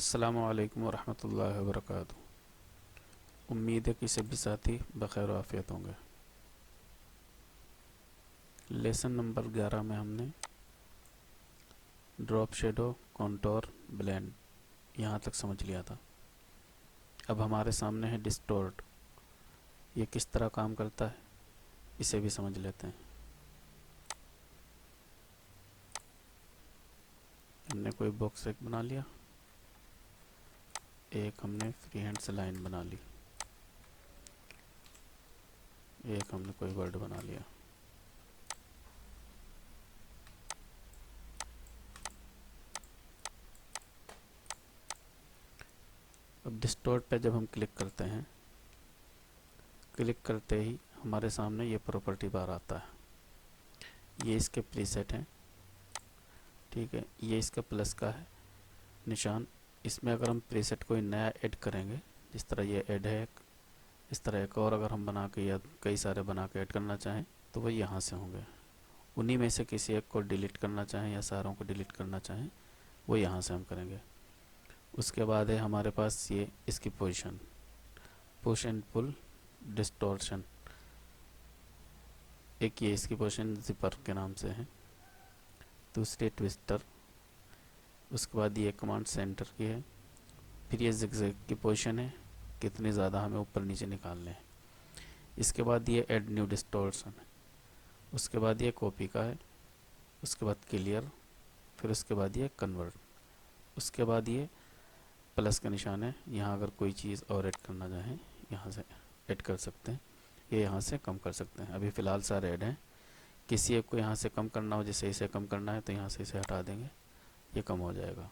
अस्सलामु अलैकुम वरहमतुल्लाहि वबरकातुहू। उम्मीद है कि सभी साथी बखैर आफियत होंगे। लेसन नंबर 11 में हमने ड्रॉप शेडो कॉन्टोर ब्लेंड यहाँ तक समझ लिया था। अब हमारे सामने है डिस्टोर्ट। ये किस तरह काम करता है इसे भी समझ लेते हैं। हमने कोई बॉक्स एक बना लिया, एक हमने फ्री हैंड से लाइन बना ली, एक हमने कोई वर्ड बना लिया। अब डिस्टोर्ट पे जब हम क्लिक करते हैं, क्लिक करते ही हमारे सामने ये प्रॉपर्टी बार आता है। ये इसके प्रीसेट हैं, ठीक है। ये इसका प्लस का है निशान। इसमें अगर हम प्रीसेट कोई नया ऐड करेंगे, जिस तरह ये ऐड है, इस तरह एक और अगर हम बना के या कई सारे बना के ऐड करना चाहें तो वो यहाँ से होंगे। उन्हीं में से किसी एक को डिलीट करना चाहें या सारों को डिलीट करना चाहें वो यहाँ से हम करेंगे। उसके बाद है हमारे पास ये इसकी position, push and pull distortion. एक ये इसकी पोजीशन जिपर के नाम से है, दूसरी ट्विस्टर। उसके बाद ये कमांड सेंटर की है। फिर ये ज़िगज़ैग की पोजीशन है, कितनी ज़्यादा हमें ऊपर नीचे निकालने हैं। इसके बाद ये ऐड न्यू डिस्टॉर्शन है। उसके बाद ये कॉपी का है। उसके बाद क्लियर। फिर उसके बाद ये कन्वर्ट। उसके बाद ये प्लस का निशान है। यहाँ अगर कोई चीज़ और ऐड करना चाहें यहाँ से ऐड कर सकते हैं, ये यहाँ से कम कर सकते हैं। अभी फ़िलहाल सारे ऐड हैं। किसी एक को यहाँ से कम करना हो, जैसे इसे कम करना है तो यहाँ से इसे हटा देंगे, ये कम हो जाएगा।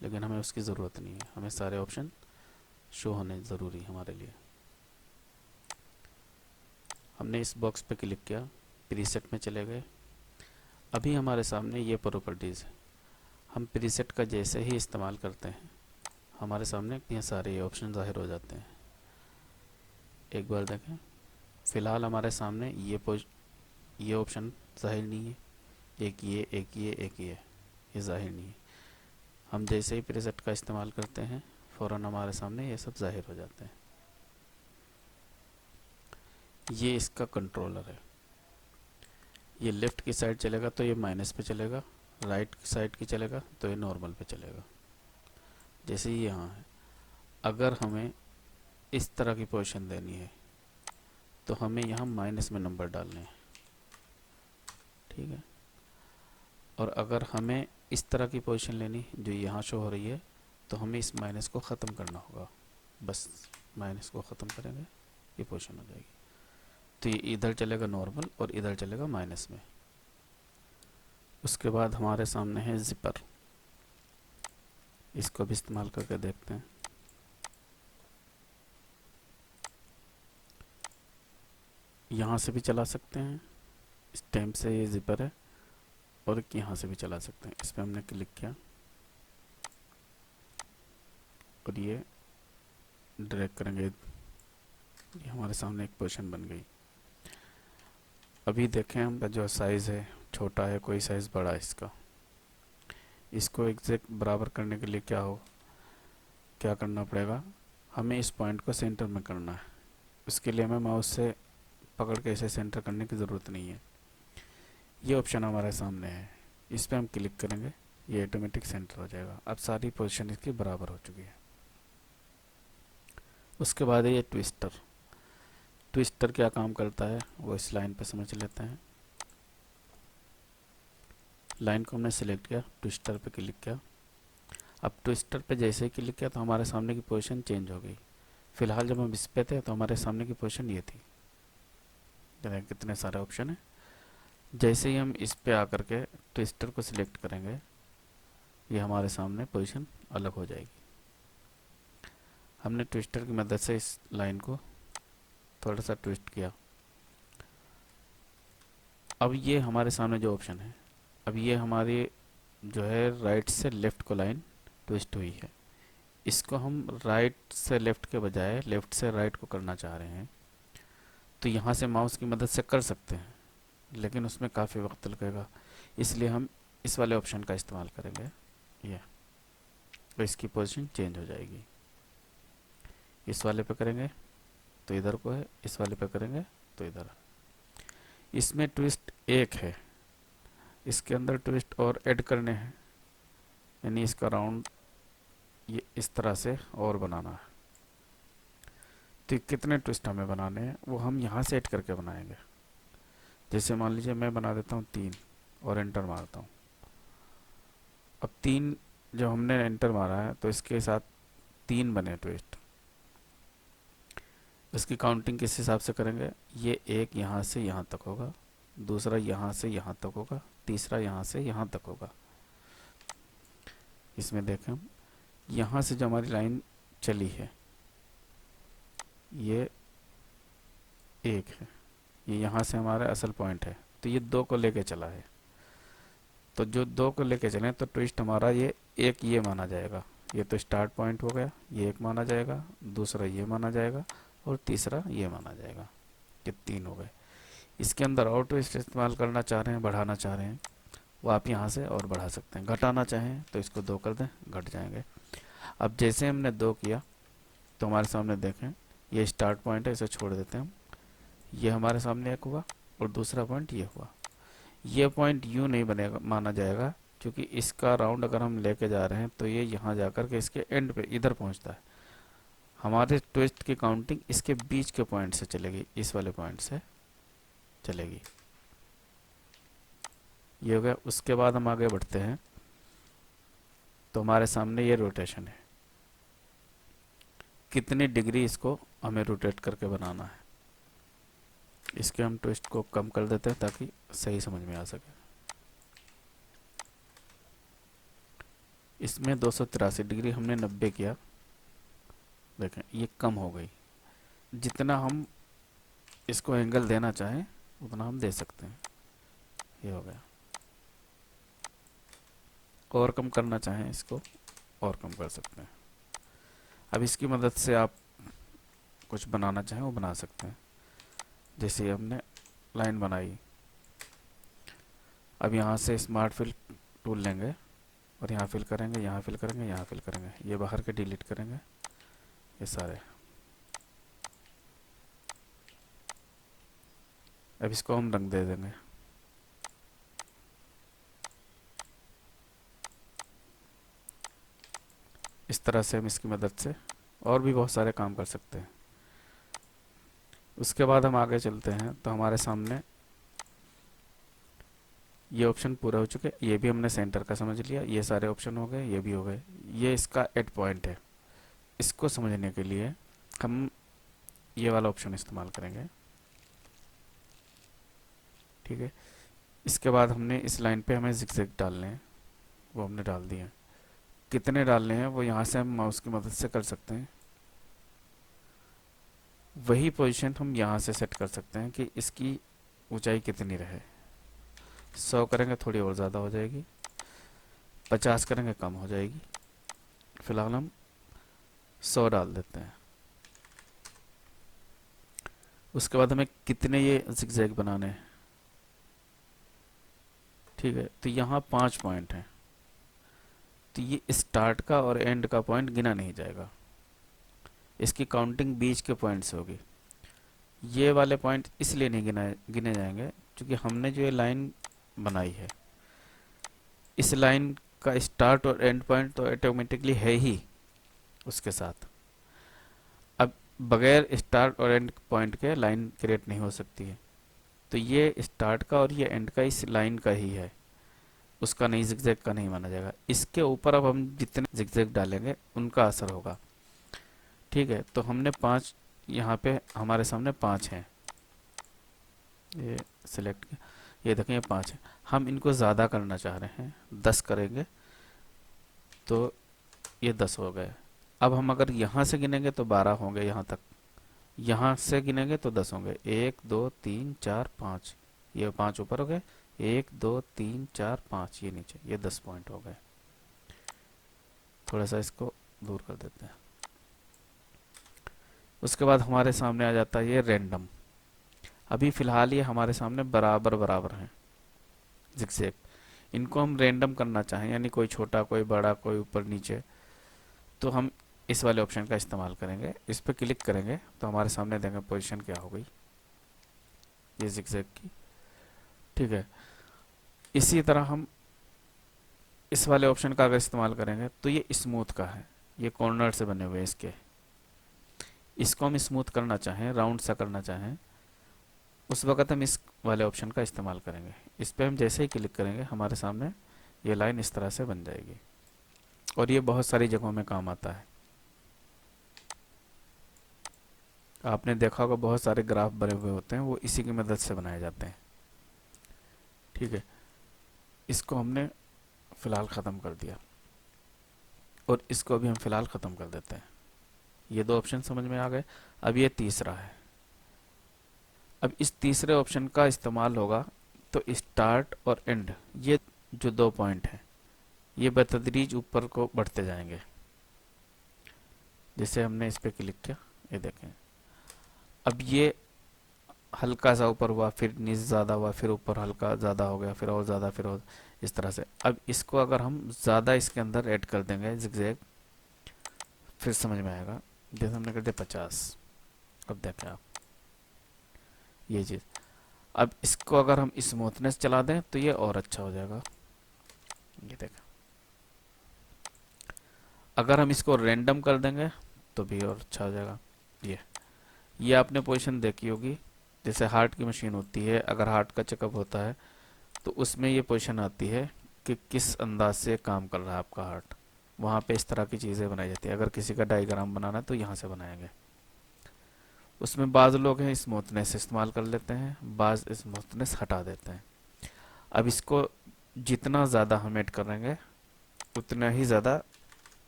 लेकिन हमें उसकी ज़रूरत नहीं है, हमें सारे ऑप्शन शो होने ज़रूरी है हमारे लिए। हमने इस बॉक्स पे क्लिक किया, प्रीसेट में चले गए। अभी हमारे सामने ये प्रॉपर्टीज़ है। हम प्रीसेट का जैसे ही इस्तेमाल करते हैं हमारे सामने ये सारे ये ऑप्शन ज़ाहिर हो जाते हैं। एक बार देखें, फ़िलहाल हमारे सामने ये ऑप्शन ज़ाहिर नहीं है। एक ये, एक ये, एक ये ज़ाहिर नहीं है। हम जैसे ही प्रीसेट का इस्तेमाल करते हैं फ़ौरन हमारे सामने ये सब ज़ाहिर हो जाते हैं। ये इसका कंट्रोलर है। ये लेफ़्ट की साइड चलेगा तो ये माइनस पे चलेगा, राइट की साइड की चलेगा तो ये नॉर्मल पे चलेगा। जैसे ही यहाँ है, अगर हमें इस तरह की पोजीशन देनी है तो हमें यहाँ माइनस में नंबर डालने हैं, ठीक है। और अगर हमें इस तरह की पोजीशन लेनी जो यहाँ शो हो रही है तो हमें इस माइनस को ख़त्म करना होगा। बस माइनस को ख़त्म करेंगे, ये पोजीशन हो जाएगी। तो ये इधर चलेगा नॉर्मल और इधर चलेगा माइनस में। उसके बाद हमारे सामने है जिपर। इसको भी इस्तेमाल करके देखते हैं। यहाँ से भी चला सकते हैं, इस टाइम से ये जिपर है, और यहाँ से भी चला सकते हैं। इस पर हमने क्लिक किया और ये ड्रैग करेंगे, ये हमारे सामने एक पोजीशन बन गई। अभी देखें हम जो साइज़ है छोटा है, कोई साइज़ बड़ा है इसका। इसको एग्जैक्ट बराबर करने के लिए क्या करना पड़ेगा, हमें इस पॉइंट को सेंटर में करना है। उसके लिए हमें माउस से पकड़ के इसे सेंटर करने की ज़रूरत नहीं है। ये ऑप्शन हमारे सामने है, इस पर हम क्लिक करेंगे, ये ऑटोमेटिक सेंटर हो जाएगा। अब सारी पोजीशन इसकी बराबर हो चुकी है। उसके बाद है ये ट्विस्टर। ट्विस्टर क्या काम करता है वो इस लाइन पे समझ लेते हैं। लाइन को हमने सिलेक्ट किया, ट्विस्टर पे क्लिक किया। अब ट्विस्टर पे जैसे ही क्लिक किया तो हमारे सामने की पोजीशन चेंज हो गई। फ़िलहाल जब हम इस पे थे तो हमारे सामने की पोजीशन ये थी। देखिए कितने सारे ऑप्शन हैं। जैसे ही हम इस पे आकर के ट्विस्टर को सिलेक्ट करेंगे ये हमारे सामने पोजीशन अलग हो जाएगी। हमने ट्विस्टर की मदद से इस लाइन को थोड़ा सा ट्विस्ट किया। अब ये हमारे सामने जो ऑप्शन है, अब ये हमारी जो है राइट से लेफ़्ट को लाइन ट्विस्ट हुई है। इसको हम राइट से लेफ़्ट के बजाय लेफ़्ट से राइट को करना चाह रहे हैं तो यहाँ से माउस की मदद से कर सकते हैं, लेकिन उसमें काफ़ी वक्त लगेगा। इसलिए हम इस वाले ऑप्शन का इस्तेमाल करेंगे। ये तो इसकी पोजीशन चेंज हो जाएगी। इस वाले पे करेंगे तो इधर को है, इस वाले पे करेंगे तो इधर। इसमें ट्विस्ट एक है, इसके अंदर ट्विस्ट और ऐड करने हैं, यानी इसका राउंड ये इस तरह से और बनाना है। तो कितने ट्विस्ट हमें बनाने हैं वो हम यहाँ से ऐड करके बनाएंगे। जैसे मान लीजिए मैं बना देता हूँ 3 और एंटर मारता हूँ। अब 3 जो हमने एंटर मारा है तो इसके साथ 3 बने ट्विस्ट। इसकी काउंटिंग किस हिसाब से करेंगे, ये एक यहाँ से यहाँ तक होगा, दूसरा यहाँ से यहाँ तक होगा, तीसरा यहाँ से यहाँ तक होगा। इसमें देखें हम यहाँ से जो हमारी लाइन चली है ये एक है, ये यहाँ से हमारा असल पॉइंट है, तो ये 2 को लेके चला है। तो जो 2 को लेके चले तो ट्विस्ट हमारा ये एक ये माना जाएगा। ये तो स्टार्ट पॉइंट हो गया, ये एक माना जाएगा, दूसरा ये माना जाएगा और तीसरा ये माना जाएगा। ये 3 हो गए। इसके अंदर और ट्विस्ट इस्तेमाल करना चाह रहे हैं, बढ़ाना चाह रहे हैं, वो आप यहाँ से और बढ़ा सकते हैं। घटाना चाहें तो इसको 2 कर दें, घट जाएंगे। अब जैसे हमने 2 किया तो हमारे सामने देखें ये स्टार्ट पॉइंट है, इसे छोड़ देते हैं हम। ये हमारे सामने एक हुआ और दूसरा पॉइंट ये हुआ। ये पॉइंट यूँ नहीं बनेगा, माना जाएगा, क्योंकि इसका राउंड अगर हम लेके जा रहे हैं तो ये यहाँ जाकर के इसके एंड पे इधर पहुँचता है। हमारे ट्विस्ट की काउंटिंग इसके बीच के पॉइंट से चलेगी, इस वाले पॉइंट से चलेगी। ये हो गया। उसके बाद हम आगे बढ़ते हैं तो हमारे सामने ये रोटेशन है, कितनी डिग्री इसको हमें रोटेट करके बनाना है। इसके हम ट्विस्ट को कम कर देते हैं ताकि सही समझ में आ सके। इसमें 283 डिग्री हमने 90 किया, देखें ये कम हो गई। जितना हम इसको एंगल देना चाहें उतना हम दे सकते हैं। ये हो गया। और कम करना चाहें इसको और कम कर सकते हैं। अब इसकी मदद से आप कुछ बनाना चाहें वो बना सकते हैं। जैसे हमने लाइन बनाई, अब यहाँ से स्मार्ट फिल टूल लेंगे और यहाँ फिल करेंगे, यहाँ फिल करेंगे, यहाँ फिल करेंगे। ये बाहर के डिलीट करेंगे ये सारे। अब इसको हम रंग दे देंगे। इस तरह से हम इसकी मदद से और भी बहुत सारे काम कर सकते हैं। उसके बाद हम आगे चलते हैं तो हमारे सामने ये ऑप्शन पूरा हो चुके। ये भी हमने सेंटर का समझ लिया, ये सारे ऑप्शन हो गए, ये भी हो गए। ये इसका एड पॉइंट है। इसको समझने के लिए हम ये वाला ऑप्शन इस्तेमाल करेंगे, ठीक है। इसके बाद हमने इस लाइन पे हमें ज़िगज़ैग डालने हैं, वो हमने डाल दिए हैं। कितने डालने हैं वो यहाँ से हम माउस की मदद से कर सकते हैं। वही पोजीशन हम यहाँ से सेट कर सकते हैं कि इसकी ऊंचाई कितनी रहे। 100 करेंगे थोड़ी और ज़्यादा हो जाएगी, 50 करेंगे कम हो जाएगी। फिलहाल हम 100 डाल देते हैं। उसके बाद हमें कितने ये ज़िगज़ैग बनाने हैं, ठीक है। तो यहाँ 5 पॉइंट हैं, तो ये स्टार्ट का और एंड का पॉइंट गिना नहीं जाएगा। इसकी काउंटिंग बीच के पॉइंट से होगी। ये वाले पॉइंट इसलिए नहीं गिने जाएंगे क्योंकि हमने जो ये लाइन बनाई है, इस लाइन का स्टार्ट और एंड पॉइंट तो ऑटोमेटिकली है ही उसके साथ। अब बगैर स्टार्ट और एंड पॉइंट के लाइन क्रिएट नहीं हो सकती है। तो ये स्टार्ट का और ये एंड का इस लाइन का ही है, उसका नहीं, ज़िगज़ैग का नहीं माना जाएगा। इसके ऊपर अब हम जितने ज़िगज़ैग डालेंगे उनका असर होगा, ठीक है। तो हमने 5 यहाँ पे हमारे सामने 5 हैं, ये सिलेक्ट किया, ये देखें ये 5 है। हम इनको ज़्यादा करना चाह रहे हैं, 10 करेंगे तो ये 10 हो गए। अब हम अगर यहाँ से गिनेंगे तो 12 होंगे यहाँ तक, यहाँ से गिनेंगे तो 10 होंगे। 1 2 3 4 5, ये 5 ऊपर हो गए। 1 2 3 4 5 ये नीचे, ये 10 पॉइंट हो गए। थोड़ा सा इसको दूर कर देते हैं। उसके बाद हमारे सामने आ जाता है ये रैंडम। अभी फ़िलहाल ये हमारे सामने बराबर बराबर हैं ज़िगज़ैग। इनको हम रैंडम करना चाहें, यानी कोई छोटा कोई बड़ा कोई ऊपर नीचे, तो हम इस वाले ऑप्शन का इस्तेमाल करेंगे। इस पर क्लिक करेंगे तो हमारे सामने देंगे पोजीशन क्या हो गई, ये जिगजैग की। ठीक है, इसी तरह हम इस वाले ऑप्शन का अगर इस्तेमाल करेंगे तो ये स्मूथ का है, ये कॉर्नर से बने हुए हैं इसके। इसको हम स्मूथ करना चाहें, राउंड सा करना चाहें, उस वक्त हम इस वाले ऑप्शन का इस्तेमाल करेंगे। इस पर हम जैसे ही क्लिक करेंगे हमारे सामने ये लाइन इस तरह से बन जाएगी, और ये बहुत सारी जगहों में काम आता है। आपने देखा होगा बहुत सारे ग्राफ बने हुए होते हैं, वो इसी की मदद से बनाए जाते हैं। ठीक है, इसको हमने फ़िलहाल ख़त्म कर दिया, और इसको भी हम फ़िलहाल ख़त्म कर देते हैं। ये दो ऑप्शन समझ में आ गए। अब ये तीसरा है। अब इस तीसरे ऑप्शन का इस्तेमाल होगा तो स्टार्ट और एंड, ये जो दो पॉइंट हैं ये बतदरीज ऊपर को बढ़ते जाएंगे। जैसे हमने इस पर क्लिक किया, ये देखें अब ये हल्का सा ऊपर हुआ, फिर नीचे ज़्यादा हुआ, फिर ऊपर हल्का ज़्यादा हो गया, फिर और ज़्यादा, फिर और इस तरह से। अब इसको अगर हम ज़्यादा इसके अंदर ऐड कर देंगे जिगजैग, फिर समझ में आएगा। जैसे हमने कर दिया 50, अब देखें आप ये चीज़। अब इसको अगर हम स्मूथनेस चला दें तो ये और अच्छा हो जाएगा, ये देखें। अगर हम इसको रैंडम कर देंगे तो भी और अच्छा हो जाएगा। ये आपने पोजीशन देखी होगी, जैसे हार्ट की मशीन होती है, अगर हार्ट का चेकअप होता है तो उसमें ये पोजीशन आती है कि किस अंदाज से काम कर रहा है आपका हार्ट। वहाँ पे इस तरह की चीज़ें बनाई जाती है। अगर किसी का डायग्राम बनाना है तो यहाँ से बनाएंगे। उसमें बाज़ लोग हैं स्मूथनेस इस्तेमाल कर लेते हैं, बाज़ स्मूथनेस हटा देते हैं। अब इसको जितना ज़्यादा हम ऐड करेंगे उतना ही ज़्यादा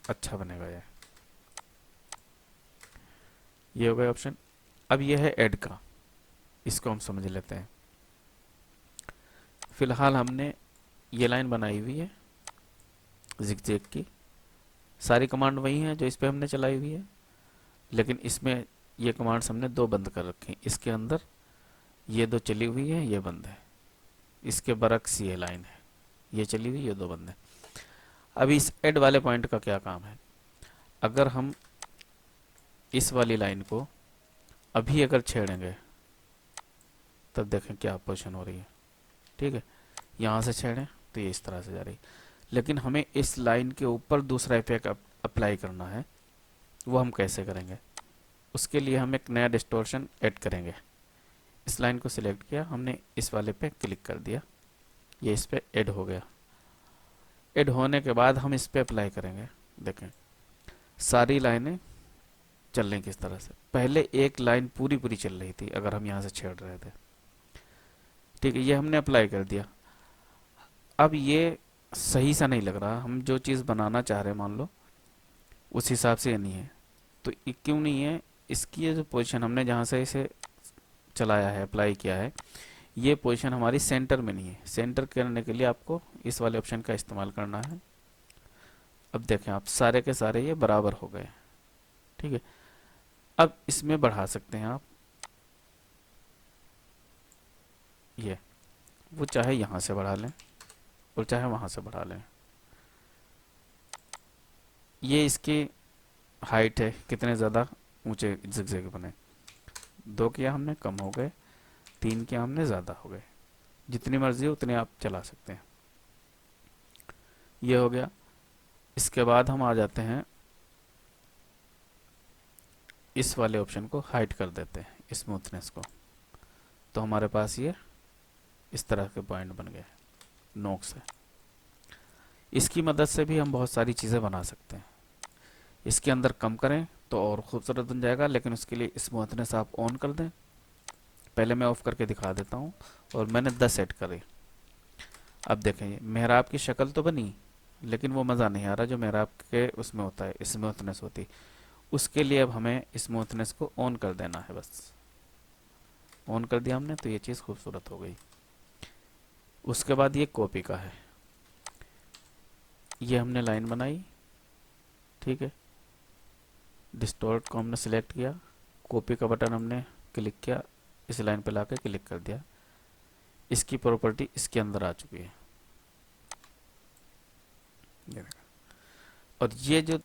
अच्छा बनेगा ये हो गया ऑप्शन। अब ये है ऐड का, इसको हम समझ लेते हैं। फिलहाल हमने ये लाइन बनाई हुई है जिगजैग की, सारी कमांड वही हैं जो इस पे हमने चलाई हुई है, लेकिन इसमें ये कमांड्स हमने दो बंद कर रखी हैं। इसके अंदर ये दो चली हुई है, ये बंद है। इसके बरक्स ये लाइन है, ये चली हुई, ये दो बंद है। अब इस ऐड वाले पॉइंट का क्या काम है, अगर हम इस वाली लाइन को अभी अगर छेड़ेंगे तब देखें क्या पोजीशन हो रही है। ठीक है, यहाँ से छेड़ें तो ये इस तरह से जा रही, लेकिन हमें इस लाइन के ऊपर दूसरा इफेक्ट अप्लाई करना है। वो हम कैसे करेंगे, उसके लिए हम एक नया डिस्टॉर्शन ऐड करेंगे। इस लाइन को सिलेक्ट किया हमने, इस वाले पे क्लिक कर दिया, ये इस पे ऐड हो गया। ऐड होने के बाद हम इस पे अप्लाई करेंगे। देखें सारी लाइनें चल रही किस तरह से। पहले एक लाइन पूरी पूरी चल रही थी अगर हम यहाँ से छेड़ रहे थे। ठीक है, ये हमने अप्लाई कर दिया। अब ये सही सा नहीं लग रहा, हम जो चीज़ बनाना चाह रहे हैं मान लो उस हिसाब से ये नहीं है। तो ये क्यों नहीं है, इसकी ये जो पोजीशन हमने जहाँ से इसे चलाया है, अप्लाई किया है, ये पोजीशन हमारी सेंटर में नहीं है। सेंटर करने के लिए आपको इस वाले ऑप्शन का इस्तेमाल करना है। अब देखें आप सारे के सारे ये बराबर हो गए। ठीक है, अब इसमें बढ़ा सकते हैं आप, ये वो चाहे यहाँ से बढ़ा लें और चाहे वहाँ से बढ़ा लें। ये इसकी हाइट है, कितने ज़्यादा ऊंचे जिगजैग बने। 2 किया हमने कम हो गए, 3 किया हमने ज़्यादा हो गए। जितनी मर्जी हो उतने आप चला सकते हैं। ये हो गया। इसके बाद हम आ जाते हैं, इस वाले ऑप्शन को हाइड कर देते हैं स्मूथनेस को, तो हमारे पास ये इस तरह के पॉइंट बन गए नोक से। इसकी मदद से भी हम बहुत सारी चीज़ें बना सकते हैं। इसके अंदर कम करें तो और खूबसूरत बन जाएगा, लेकिन उसके लिए स्मूथनेस आप ऑन कर दें। पहले मैं ऑफ करके दिखा देता हूँ, और मैंने 10 सेट करे। अब देखें ये मेहराब की शक्ल तो बनी, लेकिन वो मज़ा नहीं आ रहा जो मेहराब के उसमें होता है, स्मूथनेस होती। उसके लिए अब हमें स्मूथनेस को ऑन कर देना है, बस ऑन कर दिया हमने तो ये चीज़ खूबसूरत हो गई। उसके बाद ये कॉपी का है, ये हमने लाइन बनाई। ठीक है, डिस्टॉर्ट को हमने सिलेक्ट किया, कॉपी का बटन हमने क्लिक किया, इस लाइन पे लाके क्लिक कर दिया। इसकी प्रॉपर्टी इसके अंदर आ चुकी है, और ये जो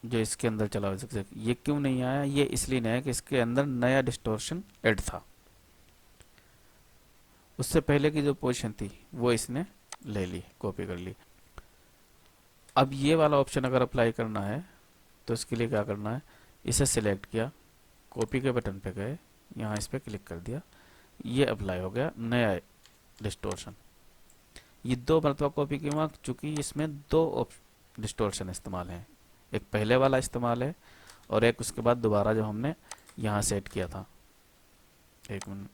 जो इसके अंदर चला हुआ zigzag, ये क्यों नहीं आया? ये इसलिए नहीं आया कि इसके अंदर नया डिस्टोर्शन ऐड था। उससे पहले की जो पोजीशन थी वो इसने ले ली, कॉपी कर ली। अब ये वाला ऑप्शन अगर अप्लाई करना है तो इसके लिए क्या करना है, इसे सिलेक्ट किया, कॉपी के बटन पे गए, यहाँ इस पर क्लिक कर दिया, ये अप्लाई हो गया नया डिस्टोर्शन। ये दो मरतबा कॉपी की हुआ चूंकि इसमें दो डिस्टोर्शन इस्तेमाल हैं, एक पहले वाला इस्तेमाल है और एक उसके बाद दोबारा जो हमने यहाँ से ऐड किया था, एक मिनट,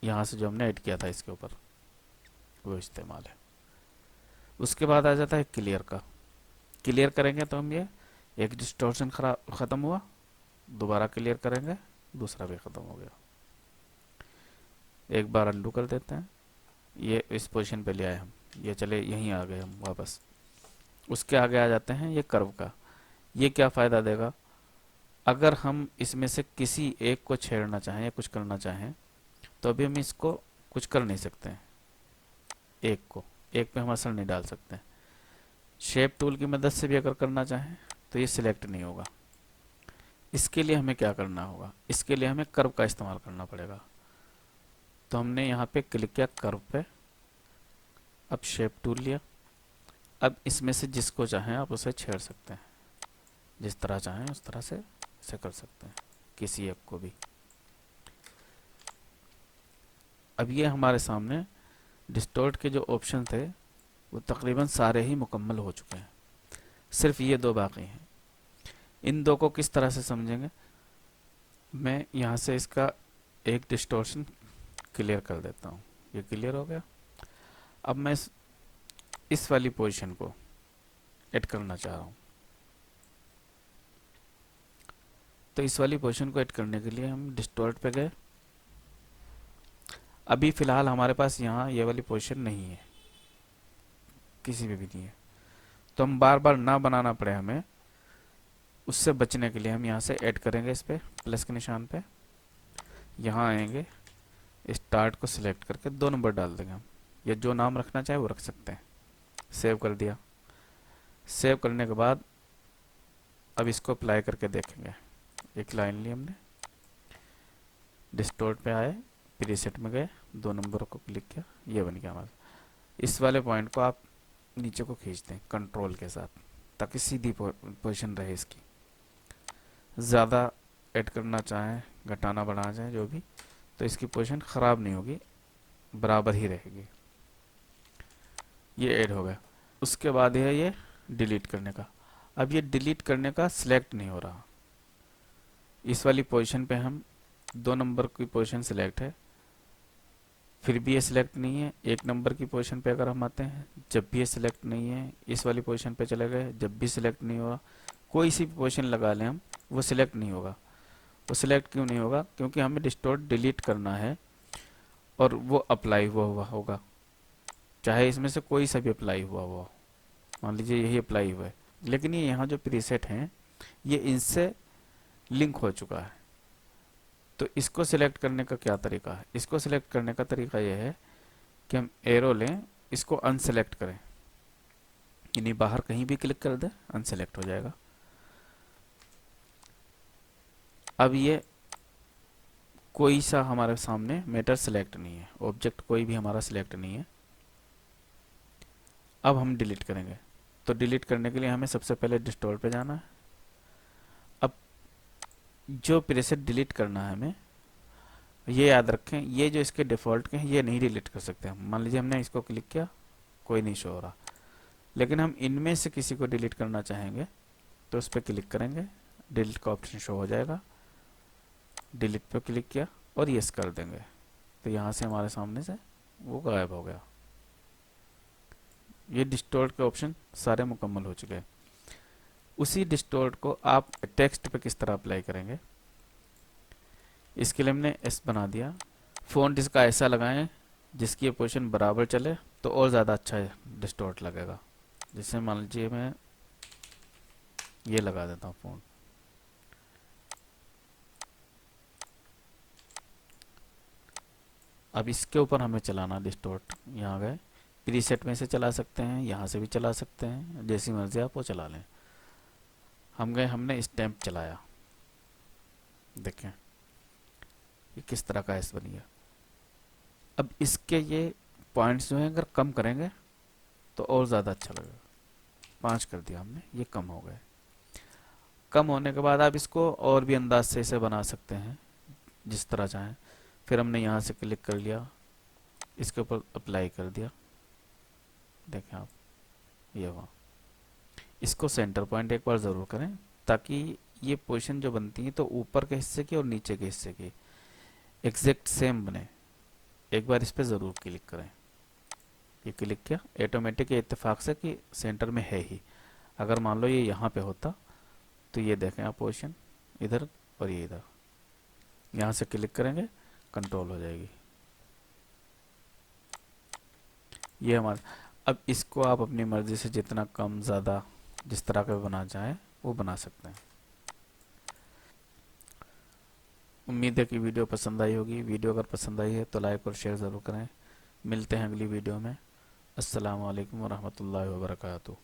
यहाँ से जो हमने ऐड किया था इसके ऊपर वो इस्तेमाल है। उसके बाद आ जाता है क्लियर का। क्लियर करेंगे तो हम ये एक डिस्टोर्शन ख़त्म हुआ, दोबारा क्लियर करेंगे दूसरा भी ख़त्म हो गया। एक बार अंडू कर देते हैं, ये इस पोजीशन पे ले आए हम, ये चले यहीं आ गए हम वापस। उसके आगे आ जाते हैं ये कर्व का। ये क्या फ़ायदा देगा, अगर हम इसमें से किसी एक को छेड़ना चाहें या कुछ करना चाहें तो अभी हम इसको कुछ कर नहीं सकते हैं, एक पे हम असर नहीं डाल सकते। शेप टूल की मदद से भी अगर करना चाहें तो ये सिलेक्ट नहीं होगा। इसके लिए हमें क्या करना होगा, इसके लिए हमें कर्व का इस्तेमाल करना पड़ेगा। तो हमने यहाँ पे क्लिक किया कर्व पे, अब शेप टूल लिया, अब इसमें से जिसको चाहें आप उसे छेड़ सकते हैं, जिस तरह चाहें उस तरह से इसे कर सकते हैं, किसी एक को भी। अब ये हमारे सामने डिस्टॉर्ट के जो ऑप्शन थे वो तकरीबन सारे ही मुकम्मल हो चुके हैं, सिर्फ ये दो बाकी हैं। इन दो को किस तरह से समझेंगे, मैं यहाँ से इसका एक डिस्टॉर्शन क्लियर कर देता हूँ, ये क्लियर हो गया। अब मैं इस वाली पोजीशन को ऐड करना चाह रहा हूँ, तो इस वाली पोजीशन को ऐड करने के लिए हम डिस्टॉर्ट पे गए। अभी फ़िलहाल हमारे पास यहाँ ये वाली पोजीशन नहीं है, किसी में भी नहीं है, तो हम बार बार ना बनाना पड़े हमें, उससे बचने के लिए हम यहाँ से ऐड करेंगे, इस पे प्लस के निशान पे यहाँ आएंगे, स्टार्ट को सिलेक्ट करके 2 नंबर डाल देंगे हम, या जो नाम रखना चाहे वो रख सकते हैं। सेव कर दिया। सेव करने के बाद अब इसको अप्लाई करके देखेंगे। एक लाइन ली हमने, डिस्टॉर्ट पे आए, प्रीसेट में गए, 2 नंबरों को क्लिक किया, ये बन गया हमारा। इस वाले पॉइंट को आप नीचे को खींच दें कंट्रोल के साथ, ताकि सीधी पोजीशन रहे इसकी। ज़्यादा ऐड करना चाहें, घटाना बढ़ाना चाहें जो भी, तो इसकी पोजीशन ख़राब नहीं होगी, बराबर ही रहेगी। ये ऐड हो गया। उसके बाद है ये डिलीट करने का। अब ये डिलीट करने का सिलेक्ट नहीं हो रहा, इस वाली पोजीशन पे हम 2 नंबर की पोजीशन सिलेक्ट है, फिर भी ये सिलेक्ट नहीं है। 1 नंबर की पोजीशन पे अगर हम आते हैं, जब भी ये सिलेक्ट नहीं है, इस वाली पोजीशन पे चले गए, जब भी सिलेक्ट नहीं हुआ, कोई सी पोजीशन लगा लें हम, वो सिलेक्ट नहीं होगा। वो सिलेक्ट क्यों नहीं होगा, क्योंकि हमें डिस्टॉर्ट डिलीट करना है और वो अप्लाई हुआ होगा, चाहे इसमें से कोई सा भी अप्लाई हुआ हो। मान लीजिए यही अप्लाई हुआ है, लेकिन ये यहाँ जो प्रीसेट हैं ये इनसे लिंक हो चुका है। तो इसको सिलेक्ट करने का क्या तरीका है, इसको सिलेक्ट करने का तरीका यह है कि हम एरो लें, इसको अनसेलेक्ट करें, यानी बाहर कहीं भी क्लिक कर दें अनसेलेक्ट हो जाएगा। अब ये कोई सा हमारे सामने मैटर सिलेक्ट नहीं है, ऑब्जेक्ट कोई भी हमारा सिलेक्ट नहीं है। अब हम डिलीट करेंगे, तो डिलीट करने के लिए हमें सबसे पहले डिस्टॉर्ट पे जाना है। अब जो प्रीसेट डिलीट करना है हमें, ये याद रखें, ये जो इसके डिफ़ॉल्ट के हैं ये नहीं डिलीट कर सकते हम। मान लीजिए हमने इसको क्लिक किया, कोई नहीं शो हो रहा, लेकिन हम इनमें से किसी को डिलीट करना चाहेंगे तो उस पर क्लिक करेंगे, डिलीट का ऑप्शन शो हो जाएगा, डिलीट पे क्लिक किया और यस कर देंगे, तो यहाँ से हमारे सामने से वो गायब हो गया। ये डिस्टॉर्ट के ऑप्शन सारे मुकम्मल हो चुके हैं। उसी डिस्टॉर्ट को आप टेक्स्ट पे किस तरह अप्लाई करेंगे, इसके लिए हमने एस बना दिया। फ़ॉन्ट इसका ऐसा लगाएं जिसकी पोजीशन बराबर चले, तो और ज़्यादा अच्छा डिस्टॉर्ट लगेगा। जैसे मान लीजिए मैं ये लगा देता हूँ फ़ॉन्ट, अब इसके ऊपर हमें चलाना डिस्टॉर्ट। यहाँ गए, प्रीसेट में से चला सकते हैं, यहाँ से भी चला सकते हैं, जैसी मर्जी आप वो चला लें। हम गए, हमने स्टैम्प चलाया, देखें ये किस तरह का एस बन गया। अब इसके ये पॉइंट्स जो हैं अगर कम करेंगे तो और ज़्यादा अच्छा लगेगा। 5 कर दिया हमने, ये कम हो गए। कम होने के बाद आप इसको और भी अंदाज से इसे बना सकते हैं जिस तरह चाहें। फिर हमने यहाँ से क्लिक कर लिया, इसके ऊपर अप्लाई कर दिया, देखें आप ये हुआ। इसको सेंटर पॉइंट एक बार ज़रूर करें ताकि ये पोजीशन जो बनती है तो ऊपर के हिस्से की और नीचे के हिस्से की एग्जैक्ट सेम बने। एक बार इस पर ज़रूर क्लिक करें। ये क्लिक किया, ऑटोमेटिक इत्तेफाक से कि सेंटर में है ही। अगर मान लो ये यहाँ पे होता तो ये देखें आप पोजीशन इधर और ये इधर, यहाँ से क्लिक करेंगे कंट्रोल हो जाएगी ये हमारा। अब इसको आप अपनी मर्जी से जितना कम ज़्यादा जिस तरह का बनाना चाहें वो बना सकते हैं। उम्मीद है कि वीडियो पसंद आई होगी। वीडियो अगर पसंद आई है तो लाइक और शेयर ज़रूर करें। मिलते हैं अगली वीडियो में। अस्सलाम वालेकुम वरहमतुल्लाहि वबरकातुहू।